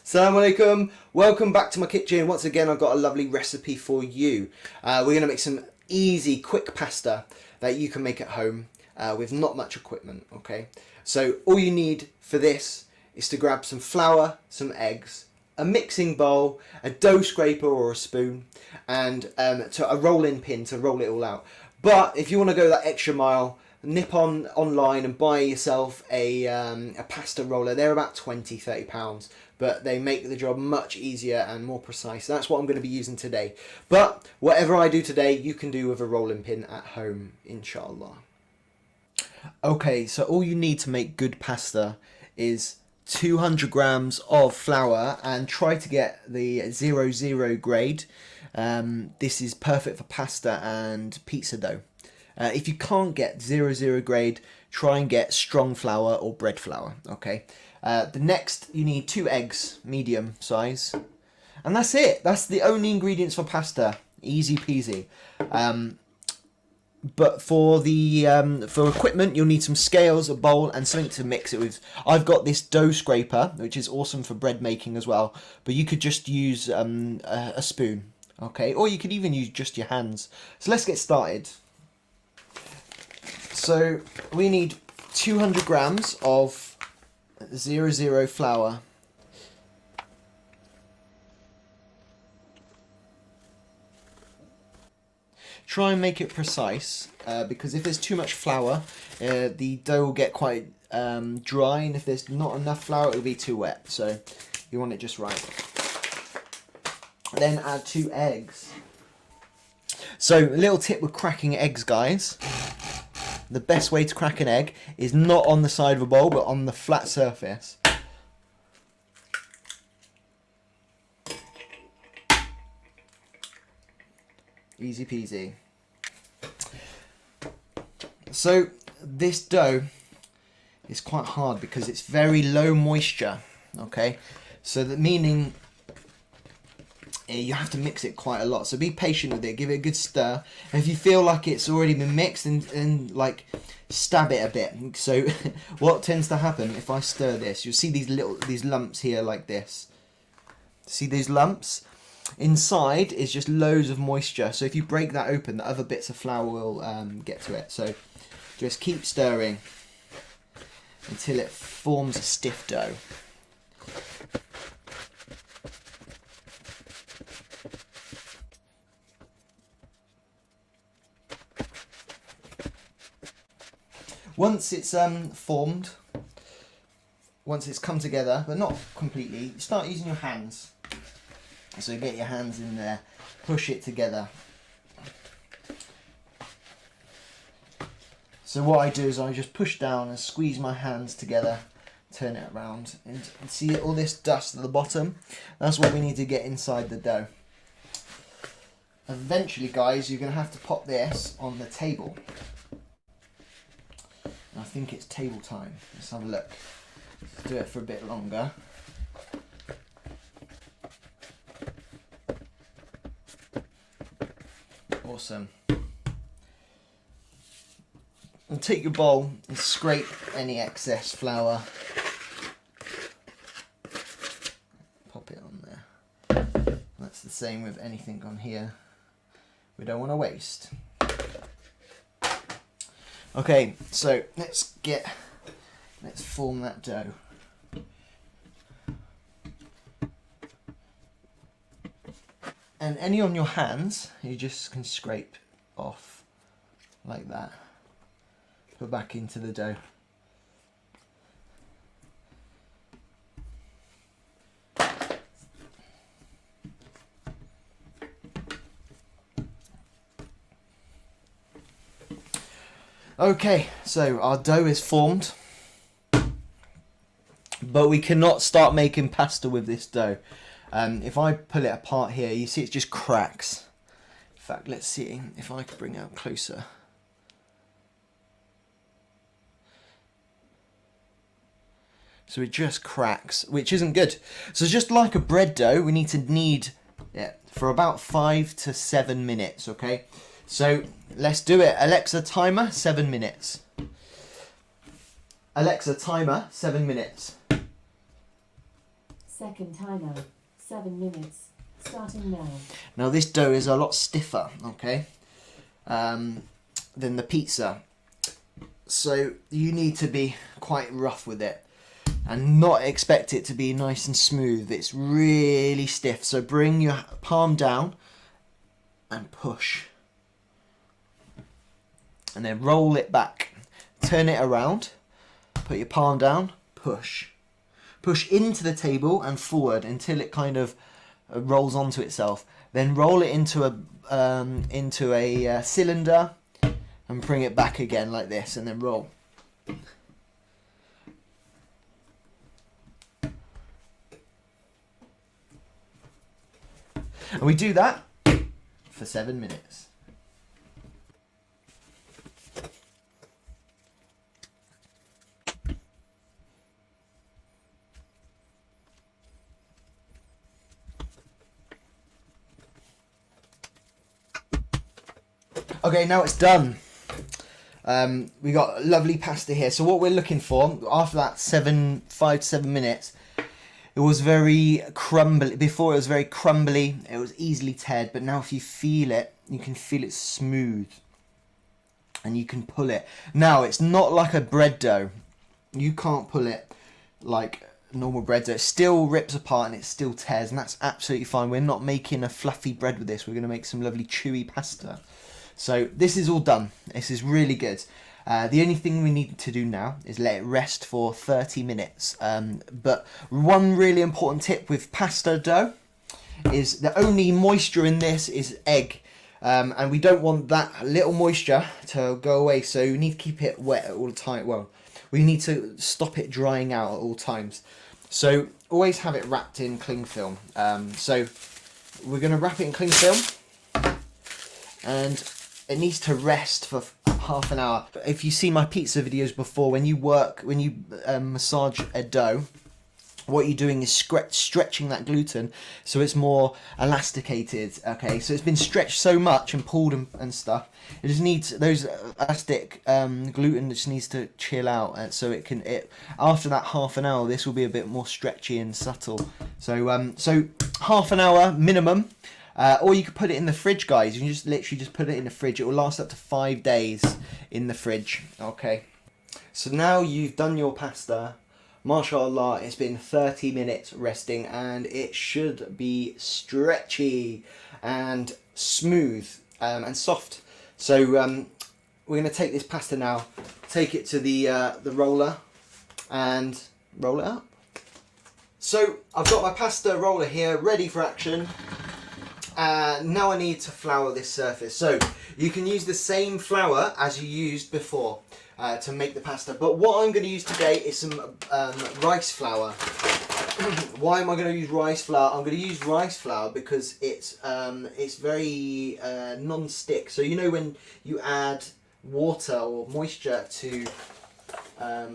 Assalamu alaikum, welcome back to my kitchen. Once again, I've got a lovely recipe for you. We're going to make some easy, quick pasta that you can make at home with not much equipment, okay? So all you need for this is to grab some flour, some eggs, a mixing bowl, a dough scraper or a spoon, and a rolling pin to roll it all out. But if you want to go that extra mile, nip online and buy yourself a pasta roller. They're about £20-30, but they make the job much easier and more precise. That's what I'm going to be using today. But whatever I do today, you can do with a rolling pin at home, inshallah. Okay, so all you need to make good pasta is 200 grams of flour, and try to get the 00 grade. This is perfect for pasta and pizza dough. If you can't get 00 grade, try and get strong flour or bread flour, okay? The next, you need 2 eggs, medium size. And that's it. That's the only ingredients for pasta. Easy peasy. But for the for equipment, you'll need some scales, a bowl, and something to mix it with. I've got this dough scraper, which is awesome for bread making as well. But you could just use a spoon, okay? Or you could even use just your hands. So let's get started. So we need 200 grams of 00 flour. Try and make it precise, because if there's too much flour, the dough will get quite dry, and if there's not enough flour, it'll be too wet. So you want it just right. Then add 2 eggs. So a little tip with cracking eggs, guys. The best way to crack an egg is not on the side of a bowl, but on the flat surface. Easy peasy. So this dough is quite hard because it's very low moisture, okay? So that meaning you have to mix it quite a lot, so be patient with it, give it a good stir, and if you feel like it's already been mixed, and like stab it a bit. So what tends to happen if I stir this, you'll see these lumps here like this. See these lumps? Inside is just loads of moisture, so if you break that open, the other bits of flour will get to it. So just keep stirring until it forms a stiff dough. Once it's formed, once it's come together, but not completely, start using your hands. So get your hands in there, push it together. So what I do is I just push down and squeeze my hands together, turn it around, and see all this dust at the bottom? That's what we need to get inside the dough. Eventually, guys, you're going to have to pop this on the table. I think it's table time. Let's have a look. Let's do it for a bit longer. Awesome. And take your bowl and scrape any excess flour. Pop it on there. That's the same with anything on here. We don't want to waste. Okay, so let's form that dough. And any on your hands, you just can scrape off like that. Put back into the dough. Okay, so our dough is formed, but we cannot start making pasta with this dough. If I pull it apart here, you see it just cracks. In fact, let's see if I can bring it out closer. So it just cracks, which isn't good. So just like a bread dough, we need to knead it for about 5 to 7 minutes, okay? So let's do it. Alexa, timer, 7 minutes. Alexa, timer, 7 minutes. Second timer, 7 minutes, starting now. Now this dough is a lot stiffer, okay, than the pizza. So you need to be quite rough with it and not expect it to be nice and smooth. It's really stiff. So bring your palm down and push. And then roll it back. Turn it around. Put your palm down. Push. Push into the table and forward until it kind of rolls onto itself. Then roll it into a cylinder and bring it back again like this, and then roll. And we do that for 7 minutes. Okay, now it's done. We got lovely pasta here. So what we're looking for after that 5 to 7 minutes, it was very crumbly. Before it was very crumbly. It was easily teared, but now if you feel it, you can feel it smooth, and you can pull it. Now it's not like a bread dough. You can't pull it like normal bread dough. It still rips apart and it still tears, and that's absolutely fine. We're not making a fluffy bread with this. We're going to make some lovely chewy pasta. So this is all done. This is really good. The only thing we need to do now is let it rest for 30 minutes. But one really important tip with pasta dough is the only moisture in this is egg. And we don't want that little moisture to go away. So you need to keep it wet at all time. Well, we need to stop it drying out at all times. So always have it wrapped in cling film. So we're going to wrap it in cling film. And it needs to rest for half an hour. If you see my pizza videos before, when you massage a dough, what you're doing is stretching that gluten so it's more elasticated. Okay, so it's been stretched so much and pulled and stuff. It just needs those elastic gluten just needs to chill out, so it can. After that half an hour, this will be a bit more stretchy and subtle. So so half an hour minimum. Or you could put it in the fridge, guys. You can just literally just put it in the fridge. It will last up to 5 days in the fridge. Okay. So now you've done your pasta. MashaAllah, it's been 30 minutes resting, and it should be stretchy and smooth and soft. So we're going to take this pasta now, take it to the roller, and roll it up. So I've got my pasta roller here, ready for action. Now I need to flour this surface. So you can use the same flour as you used before to make the pasta. But what I'm going to use today is some rice flour. Why am I going to use rice flour? I'm going to use rice flour because it's very non-stick. So you know when you add water or moisture to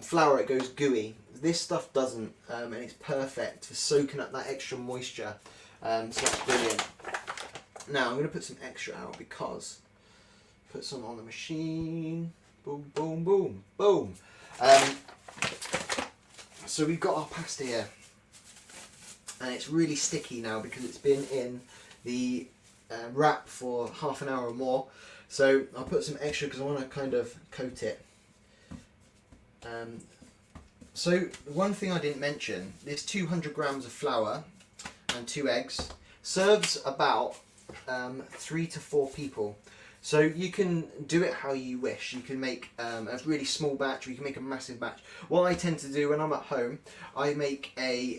flour, it goes gooey. This stuff doesn't, and it's perfect for soaking up that extra moisture. So that's brilliant. Now I'm going to put some extra out because put some on the machine. Boom, boom, boom, boom. So we've got our pasta here, and it's really sticky now because it's been in the wrap for half an hour or more. So I'll put some extra because I want to kind of coat it. So one thing I didn't mention, there's 200 grams of flour and 2 eggs. Serves about 3 to 4 people. So you can do it how you wish. You can make a really small batch, or you can make a massive batch. What I tend to do when I'm at home, I make a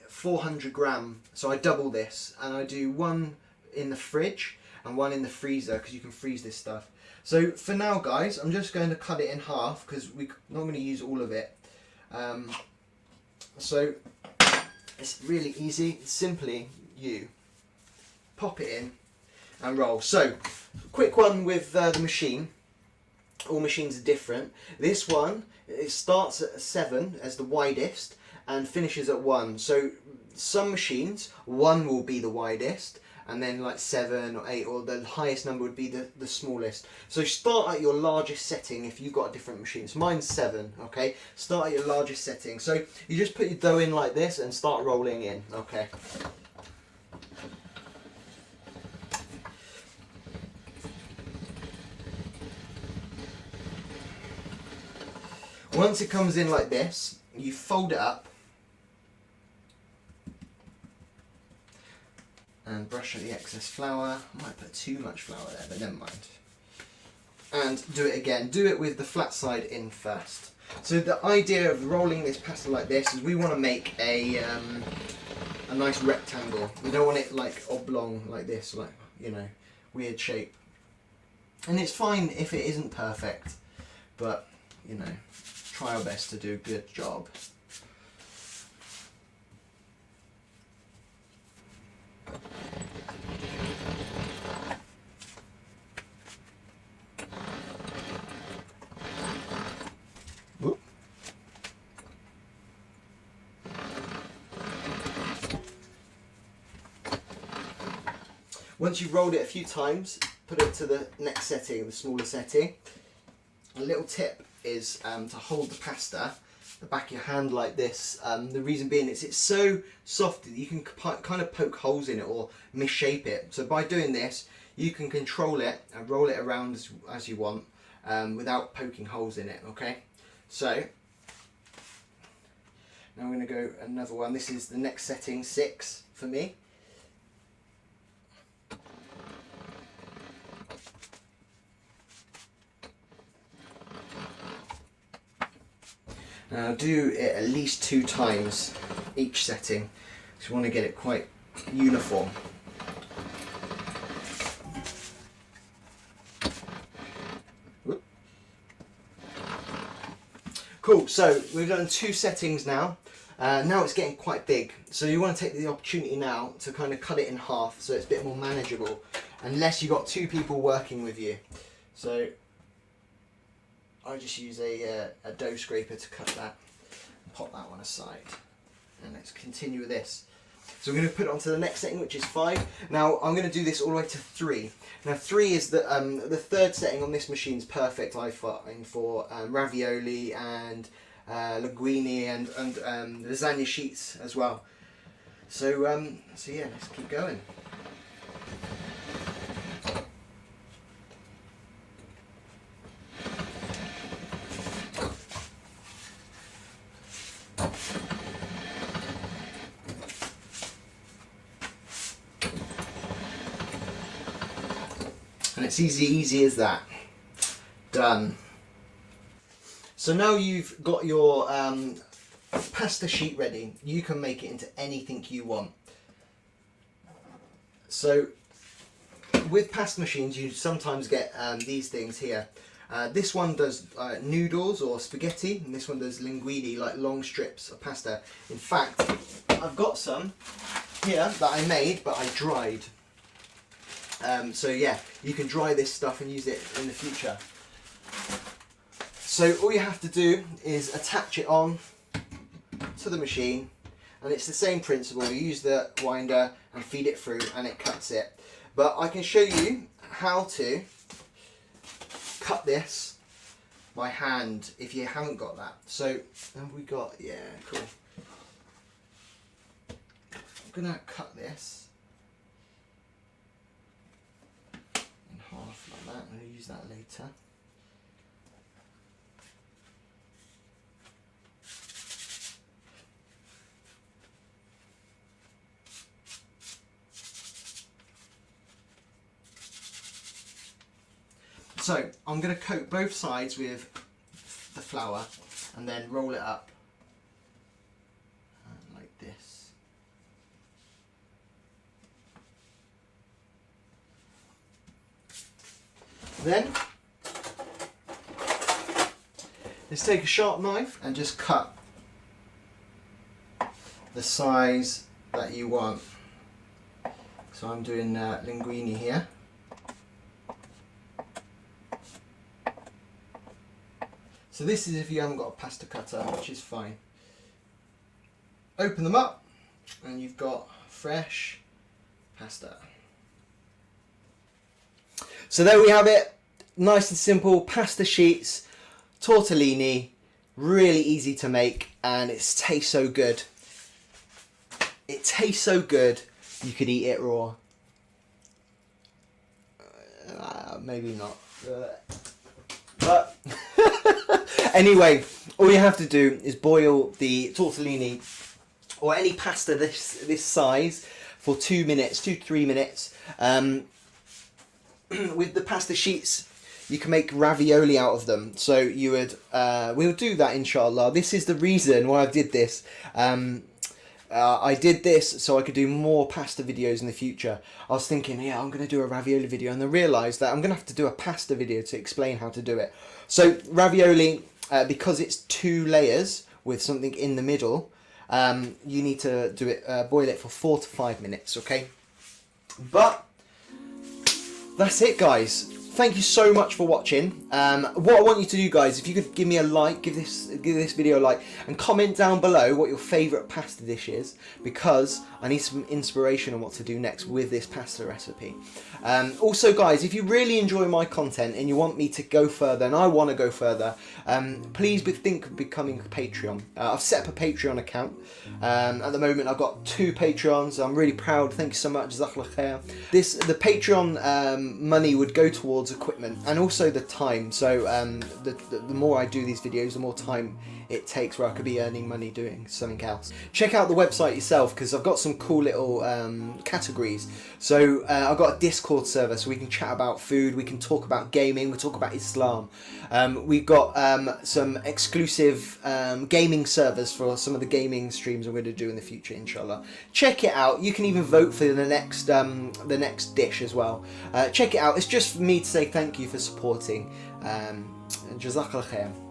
400 gram. So I double this, and I do one in the fridge and one in the freezer because you can freeze this stuff. So for now, guys, I'm just going to cut it in half because we're not going to use all of it. So it's really easy. Simply you pop it in and roll. So quick one with the machine. All machines are different. This one, it starts at 7 as the widest and finishes at 1. So some machines 1 will be the widest and then like 7 or 8, or the highest number would be the smallest. So start at your largest setting if you've got a different machine. So mine's 7, okay? Start at your largest setting. So you just put your dough in like this and start rolling in, okay? Once it comes in like this, you fold it up and brush out the excess flour. I might put too much flour there, but never mind. And do it again. Do it with the flat side in first. So the idea of rolling this pasta like this is we want to make a nice rectangle. We don't want it like oblong like this, like, you know, weird shape. And it's fine if it isn't perfect, but, you know, try our best to do a good job. Whoop. Once you've rolled it a few times, put it to the next setting, the smaller setting. A little tip is to hold the pasta the back of your hand like this. The reason being is it's so soft that you can kind of poke holes in it or misshape it. So by doing this, you can control it and roll it around as you want without poking holes in it, okay? So now I'm going to go another one. This is the next setting, 6 for me. Now do it at least 2 times each setting, so you want to get it quite uniform. Whoop. Cool, so we've done 2 settings now. Now it's getting quite big, so you want to take the opportunity now to kind of cut it in half so it's a bit more manageable, unless you've got 2 people working with you. So I just use a dough scraper to cut that and pop that one aside. And let's continue with this. So we're going to put it onto the next setting, which is 5. Now I'm going to do this all the way to 3. Now 3 is the 3rd setting on this machine is perfect, I find, for ravioli and linguine and lasagna sheets as well. So yeah, let's keep going. And it's easy as that. Done. So now you've got your pasta sheet ready. You can make it into anything you want. So with pasta machines, you sometimes get these things here. This one does noodles or spaghetti, and this one does linguine, like long strips of pasta. In fact, I've got some here that I made, but I dried. So yeah, you can dry this stuff and use it in the future. So all you have to do is attach it on to the machine, and it's the same principle. You use the winder and feed it through and it cuts it. But I can show you how to cut this by hand if you haven't got that. So have we got, yeah, cool. I'm gonna cut this in half like that. I'm gonna use that later. So I'm going to coat both sides with the flour and then roll it up like this. Then let's take a sharp knife and just cut the size that you want. So I'm doing linguine here. So this is if you haven't got a pasta cutter, which is fine. Open them up and you've got fresh pasta. So there we have it. Nice and simple pasta sheets, tortellini, really easy to make, and it tastes so good. It tastes so good, you could eat it raw. Maybe not. But anyway, all you have to do is boil the tortellini or any pasta this size for 2 minutes, 2 to 3 minutes. With the pasta sheets, you can make ravioli out of them. So you would, we'll do that inshallah. This is the reason why I did this. I did this so I could do more pasta videos in the future. I was thinking, yeah, I'm going to do a ravioli video, and I realised that I'm going to have to do a pasta video to explain how to do it. So ravioli, because it's 2 layers with something in the middle, you need to do it, boil it for 4 to 5 minutes, okay? But that's it, guys. Thank you so much for watching. What I want you to do, guys, if you could give me a like, give this video a like, and comment down below what your favourite pasta dish is, because I need some inspiration on what to do next with this pasta recipe. Also, guys, if you really enjoy my content and you want me to go further, and I want to go further, please think of becoming a Patreon. I've set up a Patreon account. At the moment, I've got 2 Patreons. I'm really proud. Thank you so much. The Patreon money would go towards equipment and also the time. So the more I do these videos, the more time it takes where I could be earning money doing something else. Check out the website yourself, because I've got some cool little categories. So I've got a Discord server so we can chat about food, we can talk about gaming, we talk about Islam. We've got some exclusive gaming servers for some of the gaming streams I'm going to do in the future, inshallah. Check it out. You can even vote for the next dish as well. Check it out. It's just for me to say thank you for supporting. Jazakallah khair.